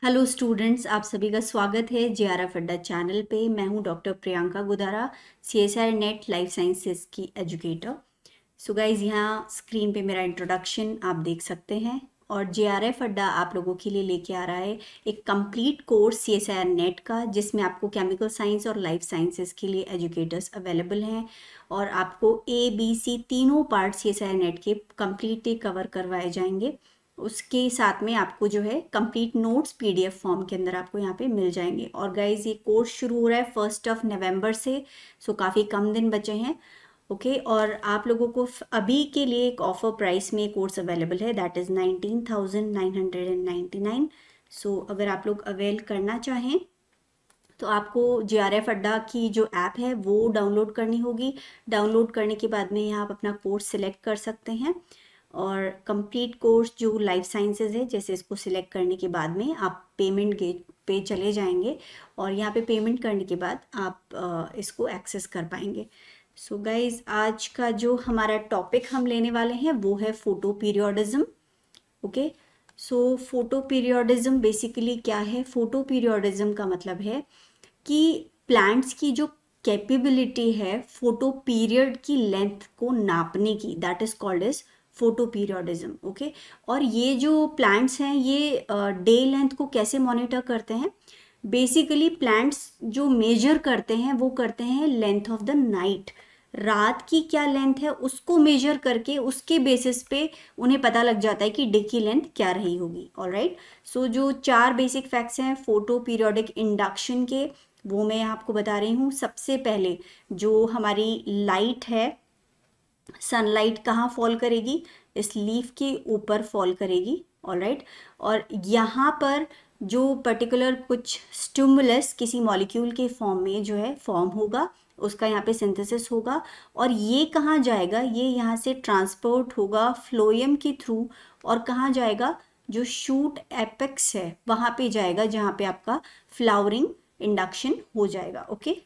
Hello students, आप सभी का स्वागत है जेआरएफ अड्डा चैनल पे। मैं हूं doctor Priyanka Gudara, CSR net life sciences की एजुकेटर। सो गाइज, यहाँ स्क्रीन पे मेरा इंट्रोडक्शन आप देख सकते हैं और जेआरएफ अड्डा आप लोगों के लिए लेके आ रहा है एक कंप्लीट कोर्स सीएसआर नेट का, जिसमें आपको केमिकल साइंस और लाइफ साइंसेज के लिए एजुकेटर्स अवेलेबल हैं और आपको ABC तीनों पार्ट सीएसआर नेट के कंप्लीटली कवर करवाए जाएंगे। उसके साथ में आपको जो है कंप्लीट नोट्स PDF फॉर्म के अंदर आपको यहाँ पे मिल जाएंगे। और गाइज, ये कोर्स शुरू हो रहा है 1 नवंबर से, सो काफ़ी कम दिन बचे हैं। ओके और आप लोगों को अभी के लिए एक ऑफर प्राइस में कोर्स अवेलेबल है, दैट इज़ 19,999। सो अगर आप लोग अवेल करना चाहें तो आपको जेआरएफ अड्डा की जो ऐप है वो डाउनलोड करनी होगी। डाउनलोड करने के बाद में यहाँ आप अपना कोर्स सिलेक्ट कर सकते हैं और कंप्लीट कोर्स जो लाइफ साइंसेज है, जैसे इसको सिलेक्ट करने के बाद में आप पेमेंट गेट पे चले जाएंगे और यहाँ पे पेमेंट करने के बाद आप इसको एक्सेस कर पाएंगे। सो गाइज, आज का जो हमारा टॉपिक हम लेने वाले हैं वो है photo periodism. Okay, so photo periodism basically क्या है? फोटो पीरियोडिज्म का मतलब है कि प्लांट्स की जो कैपेबिलिटी है फोटो पीरियड की लेंथ को नापने की, that is called as photo periodism. Okay, और ये जो प्लांट्स हैं ये डे लेंथ को कैसे मॉनिटर करते हैं? बेसिकली प्लांट्स जो मेजर करते हैं वो करते हैं लेंथ ऑफ द नाइट। रात की क्या लेंथ है उसको मेजर करके उसके बेसिस पे उन्हें पता लग जाता है कि डे की लेंथ क्या रही होगी। ऑलराइट, सो जो 4 बेसिक फैक्ट्स हैं फोटो पीरियोडिक इंडक्शन के, वो मैं आपको बता रही हूँ। सबसे पहले जो हमारी लाइट है, सनलाइट कहाँ फॉल करेगी? इस लीफ के ऊपर फॉल करेगी। ऑलराइट, और यहाँ पर जो पर्टिकुलर कुछ स्टिमुलस किसी मॉलिक्यूल के फॉर्म में जो है फॉर्म होगा, उसका यहाँ पे सिंथेसिस होगा और ये कहाँ जाएगा? ये यहाँ से ट्रांसपोर्ट होगा फ्लोएम के थ्रू और कहाँ जाएगा? जो शूट एपेक्स है वहाँ पे जाएगा, जहाँ पे आपका फ्लावरिंग इंडक्शन हो जाएगा। ओके,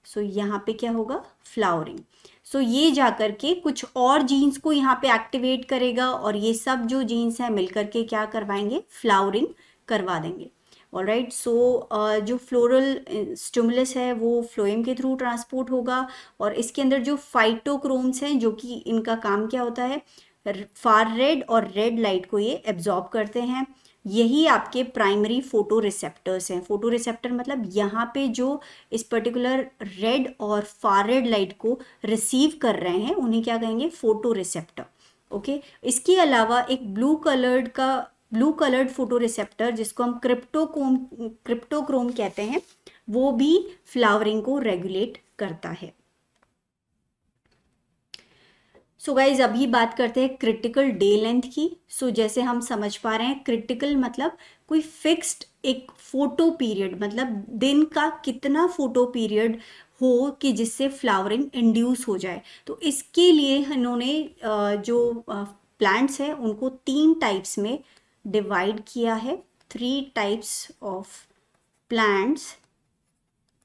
सो यहाँ पे क्या होगा? फ्लावरिंग। सो ये जाकर के कुछ और जीन्स को यहाँ पे एक्टिवेट करेगा और ये सब जो जीन्स हैं मिलकर के क्या करवाएंगे? फ्लावरिंग करवा देंगे। ऑलराइट, सो जो फ्लोरल स्टिमुलस है वो फ्लोएम के थ्रू ट्रांसपोर्ट होगा और इसके अंदर जो फाइटोक्रोम्स हैं, जो कि इनका काम क्या होता है? फार रेड और रेड लाइट को ये एब्जॉर्ब करते हैं। यही आपके प्राइमरी फोटो रिसेप्टर्स हैं। फोटो रिसेप्टर मतलब यहाँ पे जो इस पर्टिकुलर रेड और फार रेड लाइट को रिसीव कर रहे हैं उन्हें क्या कहेंगे? Photo receptor. ओके, इसके अलावा एक ब्लू कलर्ड फोटो रिसेप्टर जिसको हम क्रिप्टोक्रोम कहते हैं, वो भी फ्लावरिंग को रेगुलेट करता है। सो गाइज, अभी बात करते हैं क्रिटिकल डे लेंथ की। सो जैसे हम समझ पा रहे हैं, क्रिटिकल मतलब कोई फिक्स्ड एक फोटो पीरियड, मतलब दिन का कितना फोटो पीरियड हो कि जिससे फ्लावरिंग इंड्यूस हो जाए। तो इसके लिए इन्होंने जो प्लांट्स हैं उनको 3 टाइप्स में डिवाइड किया है। 3 types of plants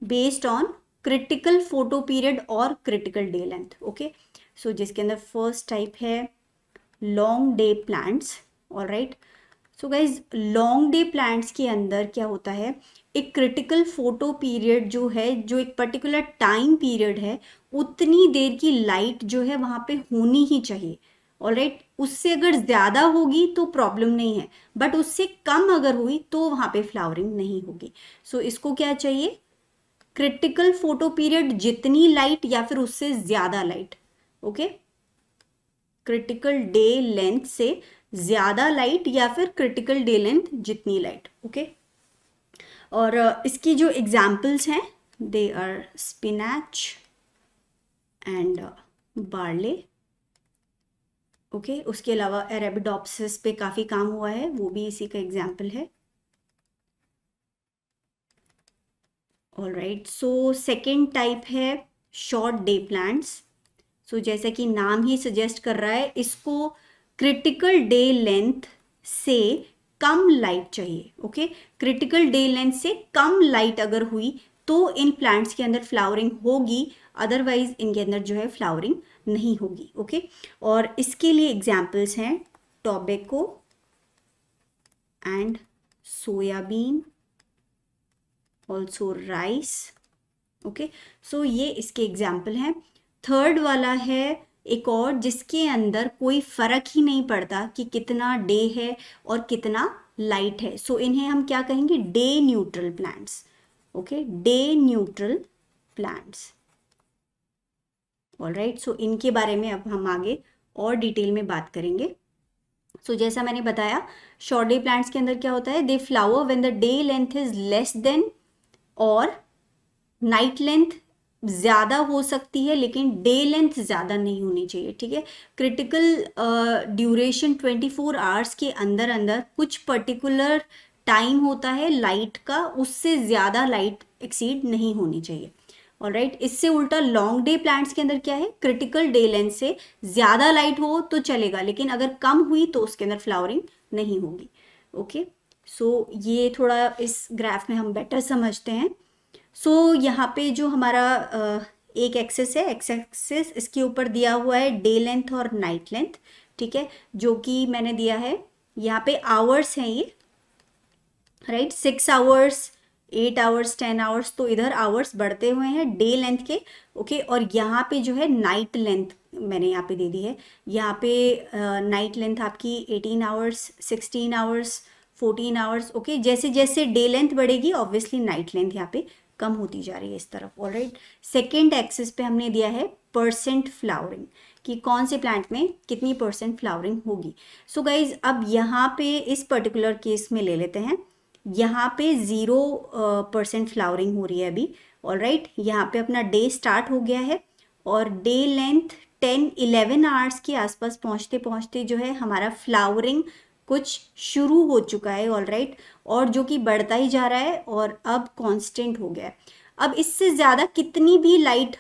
based on critical photo period और क्रिटिकल डे लेंथ। ओके, सो जिसके अंदर फर्स्ट टाइप है long day plants. Alright, so guys, long day plants के अंदर क्या होता है? एक क्रिटिकल फोटो पीरियड जो है, जो एक पर्टिकुलर टाइम पीरियड है, उतनी देर की लाइट जो है वहाँ पे होनी ही चाहिए। ऑलराइट, उससे अगर ज़्यादा होगी तो प्रॉब्लम नहीं है, बट उससे कम अगर हुई तो वहाँ पे फ्लावरिंग नहीं होगी। सो इसको क्या चाहिए? क्रिटिकल फोटो पीरियड जितनी लाइट या फिर उससे ज्यादा light. Okay, critical day length से ज्यादा लाइट या फिर क्रिटिकल डे लेंथ जितनी लाइट। ओके, और इसकी जो एग्जाम्पल्स हैं, they are spinach and barley. Okay, उसके अलावा अरेबिडोप्सिस पे काफी काम हुआ है, वो भी इसी का एग्जाम्पल है। ऑलराइट, सो सेकेंड टाइप है शॉर्ट डे प्लांट्स। सो जैसा कि नाम ही सजेस्ट कर रहा है, इसको क्रिटिकल डे लेंथ से कम लाइट चाहिए। ओके, क्रिटिकल डे लेंथ से कम लाइट अगर हुई तो इन प्लांट्स के अंदर फ्लावरिंग होगी, अदरवाइज इनके अंदर जो है फ्लावरिंग नहीं होगी। ओके, और इसके लिए एग्जाम्पल्स हैं tobacco and soybean, also rice. Okay, so ये इसके एग्जाम्पल हैं। थर्ड वाला है एक और जिसके अंदर कोई फर्क ही नहीं पड़ता कि कितना डे है और कितना लाइट है, सो इन्हें हम क्या कहेंगे, day neutral plants. Okay, day neutral plants. Alright, so इनके बारे में अब हम आगे और डिटेल में बात करेंगे। सो जैसा मैंने बताया, शॉर्ट डे प्लांट्स के अंदर क्या होता है, they flower when the day length is less than, और नाइट लेंथ ज़्यादा हो सकती है लेकिन डे लेंथ ज़्यादा नहीं होनी चाहिए। ठीक है, क्रिटिकल ड्यूरेशन 24 आवर्स के अंदर अंदर कुछ पर्टिकुलर टाइम होता है लाइट का, उससे ज़्यादा लाइट एक्सीड नहीं होनी चाहिए। ऑलराइट, इससे उल्टा लॉन्ग डे प्लांट्स के अंदर क्या है, क्रिटिकल डे लेंथ से ज़्यादा लाइट हो तो चलेगा, लेकिन अगर कम हुई तो उसके अंदर फ्लावरिंग नहीं होगी। ओके, सो ये थोड़ा इस ग्राफ में हम बेटर समझते हैं। सो यहाँ पे जो हमारा एक एक्सेस है, एक्स एक्सेस, इसके ऊपर दिया हुआ है डे लेंथ और नाइट लेंथ। ठीक है, जो कि मैंने दिया है यहाँ पे आवर्स हैं ये, राइट, 6 आवर्स, 8 आवर्स, 10 आवर्स, तो इधर आवर्स बढ़ते हुए हैं डे लेंथ के। ओके, और यहाँ पे जो है नाइट लेंथ मैंने यहाँ पे दे दी है। यहाँ पे नाइट लेंथ आपकी 18 आवर्स, 16 आवर्स, 14 आवर्स। ओके, जैसे जैसे डे लेंथ बढ़ेगी ऑब्वियसली नाइट लेंथ यहाँ पे कम होती जा रही है इस तरफ। ऑलराइट, सेकेंड एक्सिस पे हमने दिया है परसेंट फ्लावरिंग, कि कौन से प्लांट में कितनी परसेंट फ्लावरिंग होगी। सो गाइज, अब यहाँ पे इस पर्टिकुलर केस में ले लेते हैं, यहाँ पे 0% फ्लावरिंग हो रही है अभी। ऑलराइट, यहाँ पे अपना डे स्टार्ट हो गया है और डे लेंथ 10-11 आवर्स के आसपास पहुँचते पहुँचते जो है हमारा फ्लावरिंग कुछ शुरू हो चुका है। ऑलराइट, और जो कि बढ़ता ही जा रहा है और अब कांस्टेंट हो गया है। अब इससे ज़्यादा कितनी भी लाइट,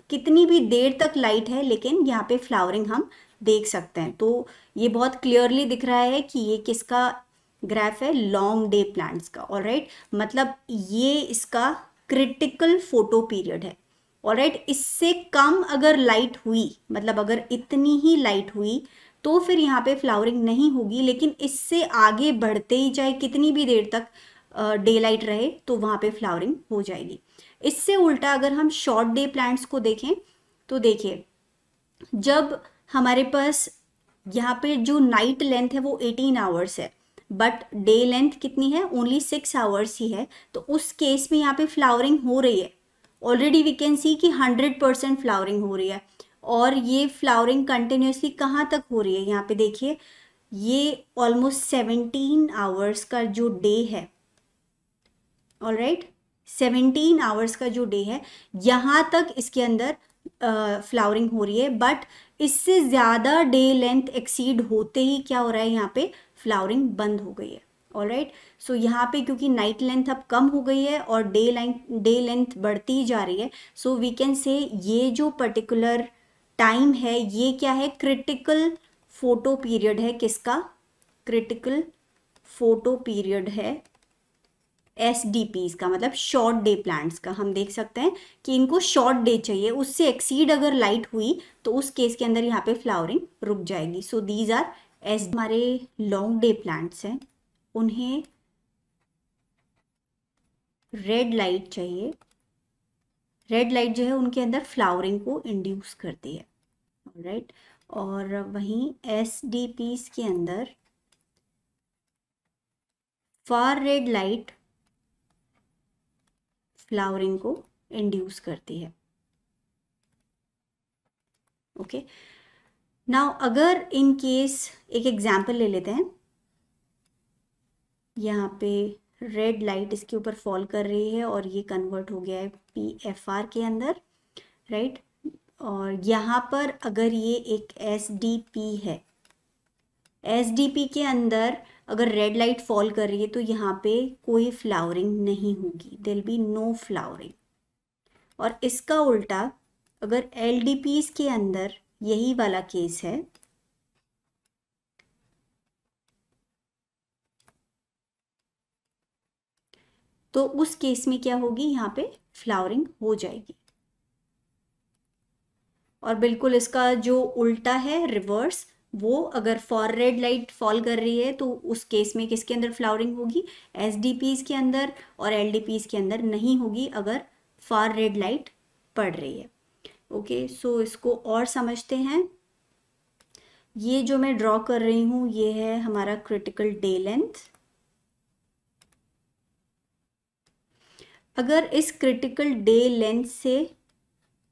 कितनी भी देर तक लाइट है, लेकिन यहाँ पे फ्लावरिंग हम देख सकते हैं। तो ये बहुत क्लियरली दिख रहा है कि ये किसका ग्राफ है, लॉन्ग डे प्लांट्स का। ऑलराइट, मतलब ये इसका क्रिटिकल फोटो पीरियड है। ऑलराइट, इससे कम अगर लाइट हुई, मतलब अगर इतनी ही लाइट हुई तो फिर यहाँ पे फ्लावरिंग नहीं होगी, लेकिन इससे आगे बढ़ते ही चाहे कितनी भी देर तक डे लाइट रहे तो वहाँ पे फ्लावरिंग हो जाएगी। इससे उल्टा अगर हम शॉर्ट डे प्लांट्स को देखें तो देखिए, जब हमारे पास यहाँ पे जो नाइट लेंथ है वो 18 आवर्स है बट डे लेंथ कितनी है, ओनली 6 आवर्स ही है, तो उस केस में यहाँ पे फ्लावरिंग हो रही है। ऑलरेडी वी कैन सी कि 100% फ्लावरिंग हो रही है, और ये फ्लावरिंग कंटिन्यूसली कहाँ तक हो रही है, यहाँ पे देखिए ये ऑलमोस्ट 17 आवर्स का जो डे है। ऑलराइट, 17 आवर्स का जो डे है यहाँ तक इसके अंदर फ्लावरिंग हो रही है, बट इससे ज़्यादा डे लेंथ एक्सीड होते ही क्या हो रहा है, यहाँ पे फ्लावरिंग बंद हो गई है। ऑलराइट, सो यहाँ पे क्योंकि नाइट लेंथ अब कम हो गई है और डे लेंथ बढ़ती ही जा रही है, सो वी कैन से ये जो पर्टिकुलर टाइम है ये क्या है, क्रिटिकल फोटो पीरियड है। किसका, क्रिटिकल फोटो पीरियड है SDPs का, मतलब शॉर्ट डे प्लांट्स का। हम देख सकते हैं कि इनको शॉर्ट डे चाहिए, उससे एक्सीड अगर लाइट हुई तो उस केस के अंदर यहाँ पे फ्लावरिंग रुक जाएगी। So these R S. हमारे लॉन्ग डे प्लांट्स हैं, उन्हें रेड लाइट चाहिए। रेड लाइट जो है उनके अंदर फ्लावरिंग को इंड्यूस करती है। राइट, और वहीं SDPs के अंदर फार रेड लाइट फ्लावरिंग को इंड्यूस करती है। ओके, नाउ अगर इन केस एक एग्जाम्पल ले लेते हैं, यहाँ पे रेड लाइट इसके ऊपर फॉल कर रही है और ये कन्वर्ट हो गया है PFR के अंदर। राइट, और यहाँ पर अगर ये एक SDP है, SDP के अंदर अगर रेड लाइट फॉल कर रही है तो यहाँ पे कोई फ्लावरिंग नहीं होगी, there will be no flowering. और इसका उल्टा अगर LDPs के अंदर यही वाला केस है, तो उस केस में क्या होगी, यहाँ पे फ्लावरिंग हो जाएगी। और बिल्कुल इसका जो उल्टा है, रिवर्स, वो अगर फॉर रेड लाइट फॉल कर रही है तो उस केस में किसके अंदर फ्लावरिंग होगी, एसडीपीज के अंदर, और एलडीपीज के अंदर नहीं होगी अगर फार रेड लाइट पड़ रही है। ओके, सो इसको और समझते हैं। ये जो मैं ड्रॉ कर रही हूँ ये है हमारा क्रिटिकल डे लेंथ। अगर इस क्रिटिकल डे लेंथ से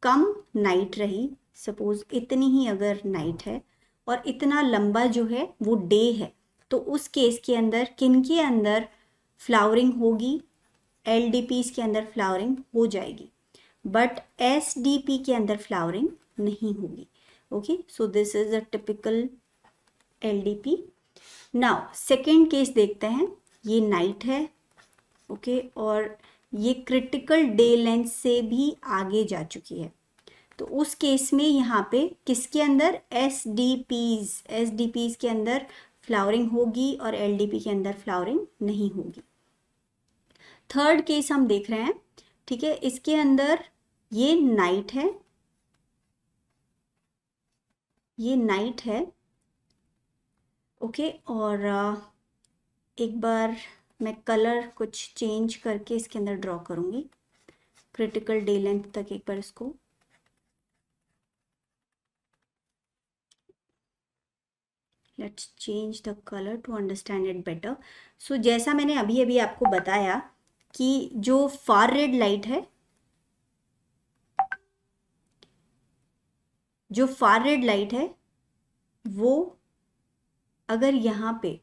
कम नाइट रही, सपोज इतनी ही अगर नाइट है और इतना लंबा जो है वो डे है, तो उस केस के अंदर किन के अंदर फ्लावरिंग होगी, एलडीपीज के अंदर फ्लावरिंग हो जाएगी, बट एसडीपी के अंदर फ्लावरिंग नहीं होगी। Okay, so this is a typical LDP. Now second case देखते हैं। ये नाइट है, ओके, और ये क्रिटिकल डे लेंथ से भी आगे जा चुकी है, तो उस केस में यहाँ पे किसके अंदर, एसडीपीज के अंदर फ्लावरिंग होगी और एलडीपी के अंदर फ्लावरिंग नहीं होगी। थर्ड केस हम देख रहे हैं, ठीक है, इसके अंदर ये नाइट है, ये नाइट है, ओके, और एक बार मैं कलर कुछ चेंज करके इसके अंदर ड्रॉ करूँगी क्रिटिकल डे लेंथ तक। एक बार इसको let's change the colour to understand it better. So जैसा मैंने अभी अभी आपको बताया कि जो फार रेड लाइट है, जो फार रेड लाइट है वो अगर यहाँ पे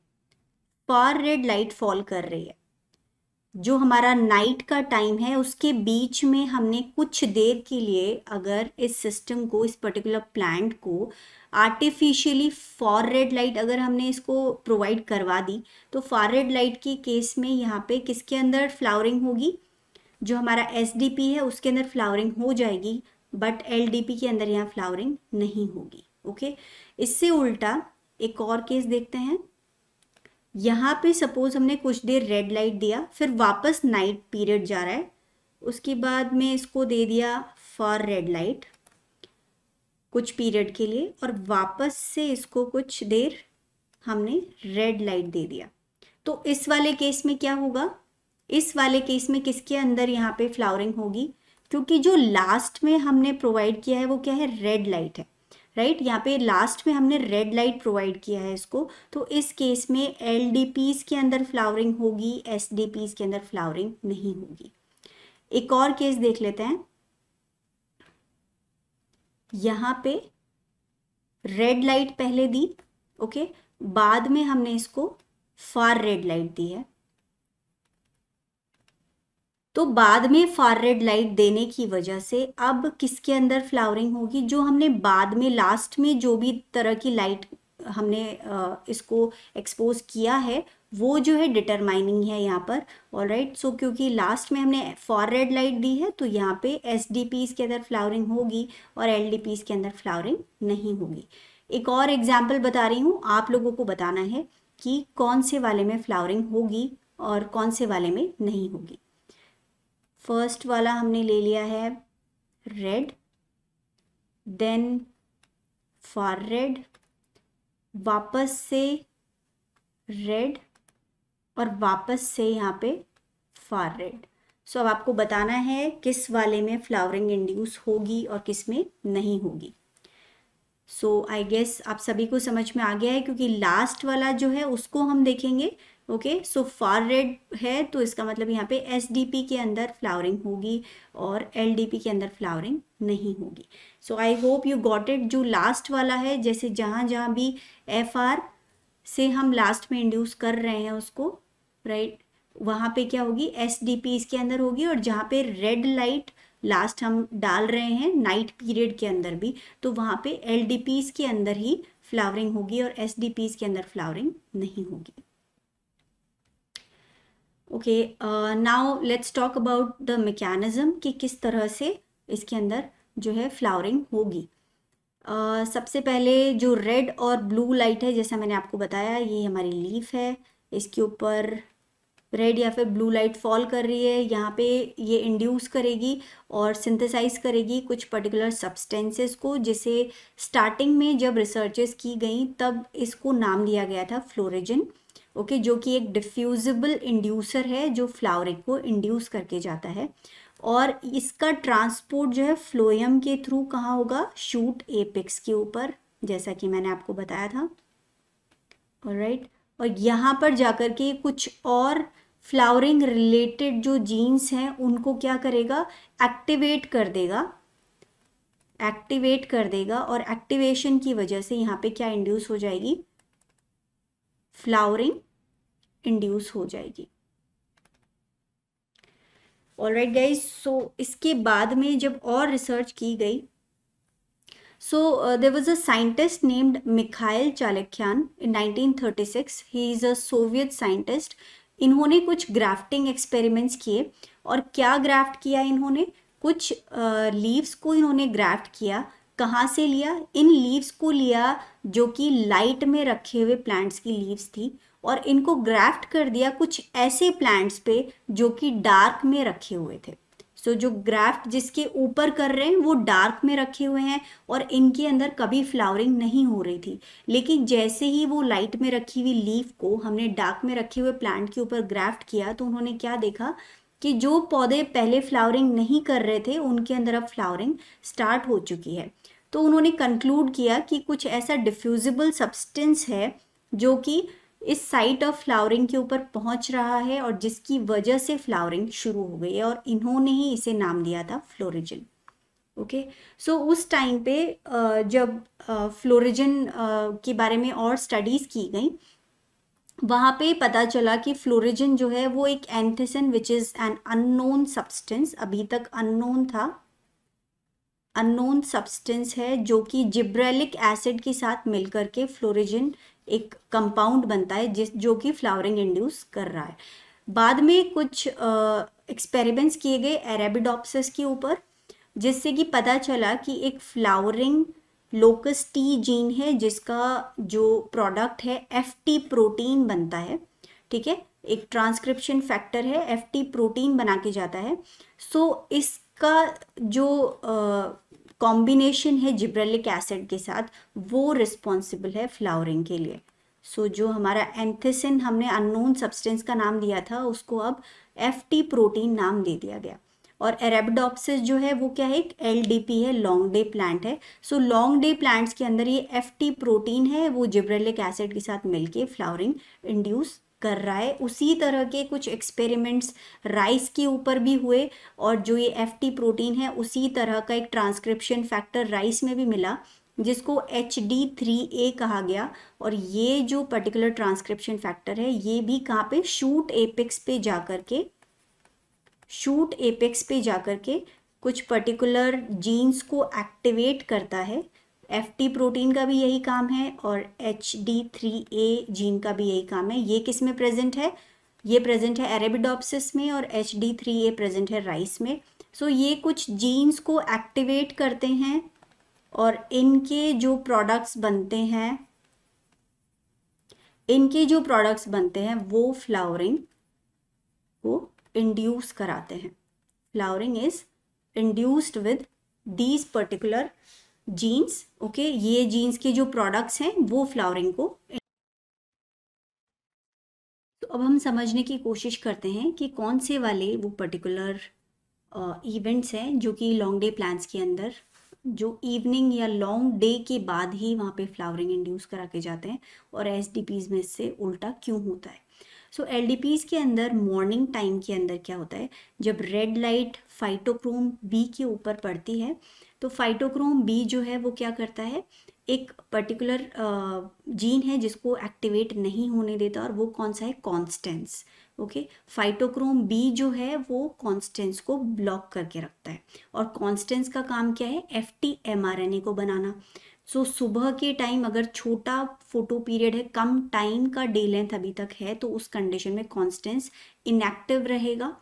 फार रेड लाइट फॉल कर रही है, जो हमारा नाइट का टाइम है उसके बीच में हमने कुछ देर के लिए अगर इस सिस्टम को, इस पर्टिकुलर प्लांट को आर्टिफिशियली फार रेड लाइट अगर हमने इसको प्रोवाइड करवा दी, तो फार रेड लाइट के केस में यहाँ पे किसके अंदर फ्लावरिंग होगी, जो हमारा एसडीपी है उसके अंदर फ्लावरिंग हो जाएगी, बट एलडीपी के अंदर यहाँ फ्लावरिंग नहीं होगी। ओके, इससे उल्टा एक और केस देखते हैं। यहाँ पे सपोज हमने कुछ देर रेड लाइट दिया, फिर वापस नाइट पीरियड जा रहा है, उसके बाद में इसको दे दिया फॉर रेड लाइट कुछ पीरियड के लिए, और वापस से इसको कुछ देर हमने रेड लाइट दे दिया, तो इस वाले केस में क्या होगा, इस वाले केस में किसके अंदर यहाँ पे फ्लावरिंग होगी, क्योंकि जो लास्ट में हमने प्रोवाइड किया है वो क्या है, रेड लाइट है, राइट, यहाँ पे लास्ट में हमने रेड लाइट प्रोवाइड किया है इसको, तो इस केस में एलडीपीज के अंदर फ्लावरिंग होगी, एसडीपीज के अंदर फ्लावरिंग नहीं होगी। एक और केस देख लेते हैं। यहाँ पे रेड लाइट पहले दी, ओके, बाद में हमने इसको फार रेड लाइट दी है, तो बाद में फार रेड लाइट देने की वजह से अब किसके अंदर फ्लावरिंग होगी, जो हमने बाद में लास्ट में जो भी तरह की लाइट हमने इसको एक्सपोज किया है वो जो है डिटरमाइनिंग है यहाँ पर। ऑलराइट, सो क्योंकि लास्ट में हमने फॉर रेड लाइट दी है तो यहाँ पे एसडीपीज के अंदर फ्लावरिंग होगी और एलडीपीज के अंदर फ्लावरिंग नहीं होगी। एक और एग्जाम्पल बता रही हूँ, आप लोगों को बताना है कि कौन से वाले में फ्लावरिंग होगी और कौन से वाले में नहीं होगी। फर्स्ट वाला हमने ले लिया है रेड, देन फार रेड, वापस से रेड, और वापस से यहाँ पे फार रेड। सो अब आपको बताना है किस वाले में फ्लावरिंग इंड्यूस होगी और किस में नहीं होगी। सो आई गेस आप सभी को समझ में आ गया है, क्योंकि लास्ट वाला जो है उसको हम देखेंगे। ओके, सो फार रेड है तो इसका मतलब यहाँ पे एसडीपी के अंदर फ्लावरिंग होगी और एलडीपी के अंदर फ्लावरिंग नहीं होगी। So I hope you got it. जो लास्ट वाला है, जैसे जहाँ जहाँ भी एफ आर से हम लास्ट में इंड्यूस कर रहे हैं उसको, राइट, वहाँ पे क्या होगी, एसडीपी इसके अंदर होगी, और जहाँ पे रेड लाइट लास्ट हम डाल रहे हैं नाइट पीरियड के अंदर भी, तो वहाँ पे एलडीपीज के अंदर ही फ्लावरिंग होगी और एसडीपीज के अंदर फ्लावरिंग नहीं होगी। Okay, now let's talk about the mechanism कि किस तरह से इसके अंदर जो है फ्लावरिंग होगी। सबसे पहले जो रेड और ब्लू लाइट है, जैसा मैंने आपको बताया, ये हमारी लीफ है, इसके ऊपर रेड या फिर ब्लू लाइट फॉल कर रही है, यहाँ पे ये इंड्यूस करेगी और सिंथेसाइज करेगी कुछ पर्टिकुलर सब्सटेंसेस को, जिसे स्टार्टिंग में जब रिसर्चेस की गई तब इसको नाम दिया गया था फ्लोरेजिन। ओके, जो कि एक डिफ्यूजिबल इंड्यूसर है जो फ्लावरिंग को इंड्यूस करके जाता है। और इसका ट्रांसपोर्ट जो है फ्लोएम के थ्रू कहाँ होगा, शूट एपेक्स के ऊपर, जैसा कि मैंने आपको बताया था। ऑलराइट, और यहाँ पर जाकर के कुछ और फ्लावरिंग रिलेटेड जो जीन्स हैं उनको क्या करेगा, एक्टिवेट कर देगा, एक्टिवेट कर देगा। और एक्टिवेशन की वजह से यहाँ पे क्या इंड्यूस हो जाएगी, फ्लावरिंग इंड्यूस हो जाएगी। ऑलराइट गाइस, सो इसके बाद में जब और रिसर्च की गई, so there was a scientist named Mikhail Chalakyan in 1936. He is a Soviet scientist. इन्होंने कुछ ग्राफ्टिंग एक्सपेरिमेंट्स किए। और क्या ग्राफ्ट किया इन्होंने, कुछ लीव्स को इन्होंने ग्राफ्ट किया। कहाँ से लिया, इन लीव्स को लिया जो कि लाइट में रखे हुए प्लांट्स की लीव्स थी, और इनको ग्राफ्ट कर दिया कुछ ऐसे प्लांट्स पे जो कि डार्क में रखे हुए थे। सो जो ग्राफ्ट जिसके ऊपर कर रहे हैं वो डार्क में रखे हुए हैं और इनके अंदर कभी फ्लावरिंग नहीं हो रही थी। लेकिन जैसे ही वो लाइट में रखी हुई लीफ को हमने डार्क में रखे हुए प्लांट के ऊपर ग्राफ्ट किया, तो उन्होंने क्या देखा कि जो पौधे पहले फ्लावरिंग नहीं कर रहे थे उनके अंदर अब फ्लावरिंग स्टार्ट हो चुकी है। तो उन्होंने कंक्लूड किया कि कुछ ऐसा डिफ्यूजिबल सब्सटेंस है जो कि इस साइट ऑफ फ्लावरिंग के ऊपर पहुंच रहा है और जिसकी वजह से फ्लावरिंग शुरू हो गई है, और इन्होंने ही इसे नाम दिया था फ्लोरिजिन। ओके, सो उस टाइम पे जब फ्लोरिजिन के बारे में और स्टडीज की गई, वहाँ पे पता चला कि फ्लोरिजिन जो है वो एक anthesin which is an unknown substance, अभी तक अननोन था, अननोन सब्सटेंस है जो कि जिब्रेलिक एसिड के साथ मिलकर के फ्लोरिजिन एक कंपाउंड बनता है जो कि फ्लावरिंग इंड्यूस कर रहा है। बाद में कुछ एक्सपेरिमेंट्स किए गए अरेबिडोप्सिस के ऊपर, जिससे कि पता चला कि एक फ्लावरिंग लोकस टी जीन है जिसका जो प्रोडक्ट है FT प्रोटीन बनता है। ठीक है, एक ट्रांसक्रिप्शन फैक्टर है, FT प्रोटीन बना के जाता है। सो इसका जो कॉम्बिनेशन है जिब्रेलिक एसिड के साथ वो रिस्पॉन्सिबल है फ्लावरिंग के लिए। सो जो हमारा एंथिसिन हमने अननोन सब्सटेंस का नाम दिया था उसको अब FT प्रोटीन नाम दे दिया गया। और अरेबिडोप्सिस जो है वो क्या है, एक LDP है, लॉन्ग डे प्लांट है। सो लॉन्ग डे प्लांट्स के अंदर ये FT प्रोटीन है, वो जिब्रेलिक एसिड के साथ मिलके फ्लावरिंग इंड्यूस कर रहा है। उसी तरह के कुछ एक्सपेरिमेंट्स राइस के ऊपर भी हुए, और जो ये FT प्रोटीन है उसी तरह का एक ट्रांसक्रिप्शन फैक्टर राइस में भी मिला जिसको HD3A कहा गया। और ये जो पर्टिकुलर ट्रांसक्रिप्शन फैक्टर है ये भी कहाँ पे, शूट एपेक्स पे जाकर के, शूट एपेक्स पे जाकर के कुछ पर्टिकुलर जीन्स को एक्टिवेट करता है। FT प्रोटीन का भी यही काम है और HD3A जीन का भी यही काम है। ये किस में प्रेजेंट है, ये प्रेजेंट है अरेबिडोप्सिस में, और HD3A प्रेजेंट है राइस में। सो ये कुछ जीन्स को एक्टिवेट करते हैं और इनके जो प्रोडक्ट्स बनते हैं, इनके जो प्रोडक्ट्स बनते हैं वो फ्लावरिंग को इंड्यूस कराते हैं। Flowering is induced with these particular genes. Okay, ये जीन्स के जो प्रोडक्ट्स हैं वो फ्लावरिंग को। तो अब हम समझने की कोशिश करते हैं कि कौन से वाले वो पर्टिकुलर इवेंट्स हैं जो कि लॉन्ग डे प्लांट्स के अंदर जो इवनिंग या लॉन्ग डे के बाद ही वहाँ पे फ्लावरिंग इंड्यूस करा के जाते हैं, और SDPs में इससे उल्टा क्यों होता है। सो LDPs के अंदर मॉर्निंग टाइम के अंदर क्या होता है, जब रेड लाइट फाइटोक्रोम B के ऊपर पड़ती है तो फाइटोक्रोम B जो है वो क्या करता है, एक पर्टिकुलर जीन है जिसको एक्टिवेट नहीं होने देता, और वो कौन सा है, कॉन्स्टेंस। ओके, फाइटोक्रोम B जो है वो कॉन्स्टेंस को ब्लॉक करके रखता है, और कॉन्स्टेंस का काम क्या है, FT mRNA को बनाना। सो सुबह के टाइम अगर छोटा फोटो पीरियड है, कम टाइम का डे लेंथ अभी तक है, तो उस कंडीशन में कॉन्स्टेंस इनएक्टिव रहेगा।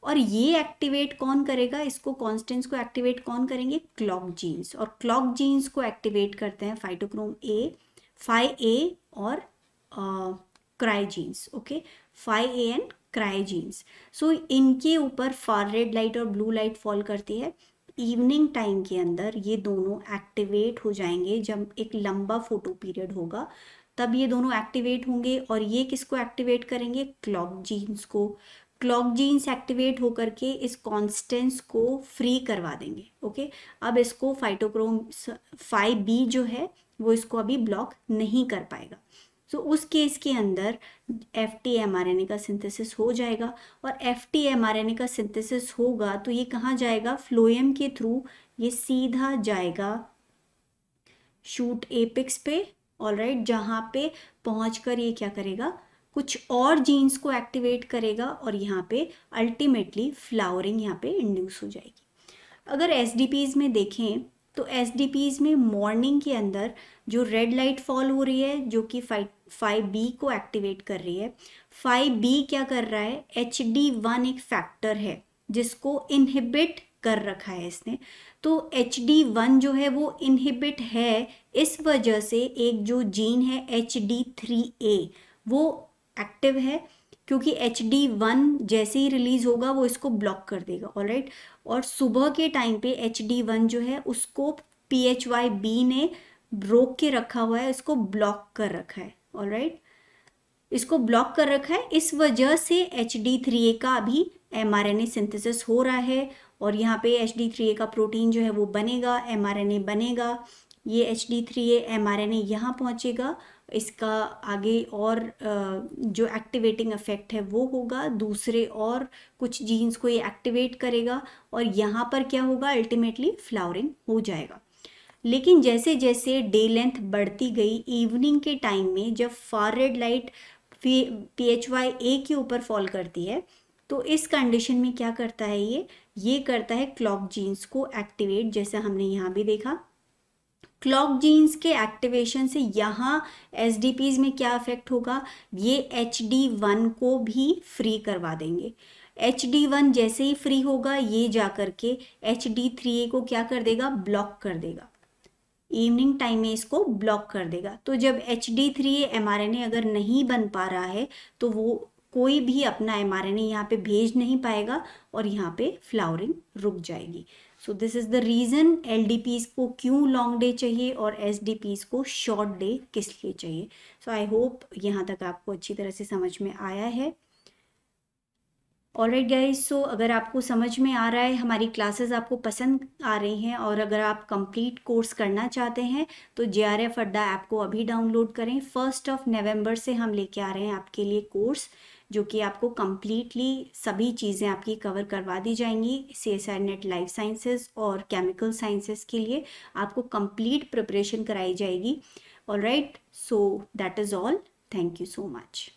और ये एक्टिवेट कौन करेगा, इसको कॉन्स्टेंस को एक्टिवेट कौन करेंगे, क्लॉक जीन्स। और क्लॉक जीन्स को एक्टिवेट करते हैं फाइटोक्रोम Phi A और cry genes. Okay, Phi A and cryogenes. So इनके ऊपर फार रेड लाइट और ब्लू लाइट फॉल करती है। इवनिंग टाइम के अंदर ये दोनों एक्टिवेट हो जाएंगे, जब एक लंबा फोटो पीरियड होगा तब ये दोनों एक्टिवेट होंगे। और ये किसको एक्टिवेट करेंगे? क्लॉक जीन्स को। क्लॉक जीन्स एक्टिवेट होकर के इस कॉन्स्टेंस को फ्री करवा देंगे। ओके, अब इसको फाइटोक्रोम 5B जो है वो इसको अभी ब्लॉक नहीं कर पाएगा। तो उस केस के अंदर FT-mRNA का सिंथेसिस हो जाएगा। और FT-mRNA का सिंथेसिस होगा तो ये कहाँ जाएगा? फ्लोएम के थ्रू ये सीधा जाएगा शूट एपिक्स पे। ऑलराइट, जहाँ पे पहुँचकर ये क्या करेगा? कुछ और जीन्स को एक्टिवेट करेगा और यहाँ पे अल्टीमेटली फ्लावरिंग यहाँ पे इंड्यूस हो जाएगी। अगर SDPs में देखें तो SDPs में मॉर्निंग के अंदर जो रेड लाइट फॉल हो रही है जो कि 5B को एक्टिवेट कर रही है। 5B क्या कर रहा है? HD1 एक फैक्टर है जिसको इनहिबिट कर रखा है इसने। तो HD1 जो है वो इनहिबिट है, इस वजह से एक जो जीन है HD3A वो एक्टिव है, क्योंकि HD1 जैसे ही रिलीज होगा वो इसको ब्लॉक कर देगा। ऑलराइट, और सुबह के टाइम पे HD1 जो है उसको PHYB ने रोक के रखा हुआ है, इसको ब्लॉक कर रखा है। ऑलराइट, इसको ब्लॉक कर रखा है, इस वजह से HD3A का अभी mRNA सिंथेसिस हो रहा है। और यहाँ पे HD3A का प्रोटीन जो है वो बनेगा, mRNA बनेगा। ये HD3A mRNA यहाँ पहुँचेगा, इसका आगे और जो एक्टिवेटिंग इफेक्ट है वो होगा, दूसरे और कुछ जीन्स को ये एक्टिवेट करेगा और यहाँ पर क्या होगा? अल्टीमेटली फ्लावरिंग हो जाएगा। लेकिन जैसे जैसे डे लेंथ बढ़ती गई, इवनिंग के टाइम में जब फार रेड लाइट PHYA के ऊपर फॉल करती है तो इस कंडीशन में क्या करता है? ये करता है क्लॉक जीन्स को एक्टिवेट, जैसा हमने यहाँ भी देखा। क्लॉक जीन्स के एक्टिवेशन से यहाँ SDPs में क्या इफेक्ट होगा? ये HD1 को भी फ्री करवा देंगे। HD1 जैसे ही फ्री होगा ये जा करके HD3A को क्या कर देगा? ब्लॉक कर देगा। इवनिंग टाइम में इसको ब्लॉक कर देगा। तो जब HD3A mRNA अगर नहीं बन पा रहा है तो वो कोई भी अपना mRNA यहाँ पे भेज नहीं पाएगा और यहाँ पे फ्लावरिंग रुक जाएगी। So this is the reason LDPs को क्यों लॉन्ग डे चाहिए और SDPs को शॉर्ट डे किस लिए चाहिए। सो आई होप यहाँ तक आपको अच्छी तरह से समझ में आया है। ऑलराइट गाइस, सो अगर आपको समझ में आ रहा है, हमारी क्लासेस आपको पसंद आ रही हैं और अगर आप कंप्लीट कोर्स करना चाहते हैं तो JRF अड्डा ऐप को अभी डाउनलोड करें। 1 नवंबर से हम लेके आ रहे हैं आपके लिए कोर्स जो कि आपको कम्प्लीटली सभी चीज़ें आपकी कवर करवा दी जाएंगी। CSIR नेट लाइफ साइंसेस और केमिकल साइंसेस के लिए आपको कंप्लीट प्रिपरेशन कराई जाएगी। Alright, so that is all. Thank you so much.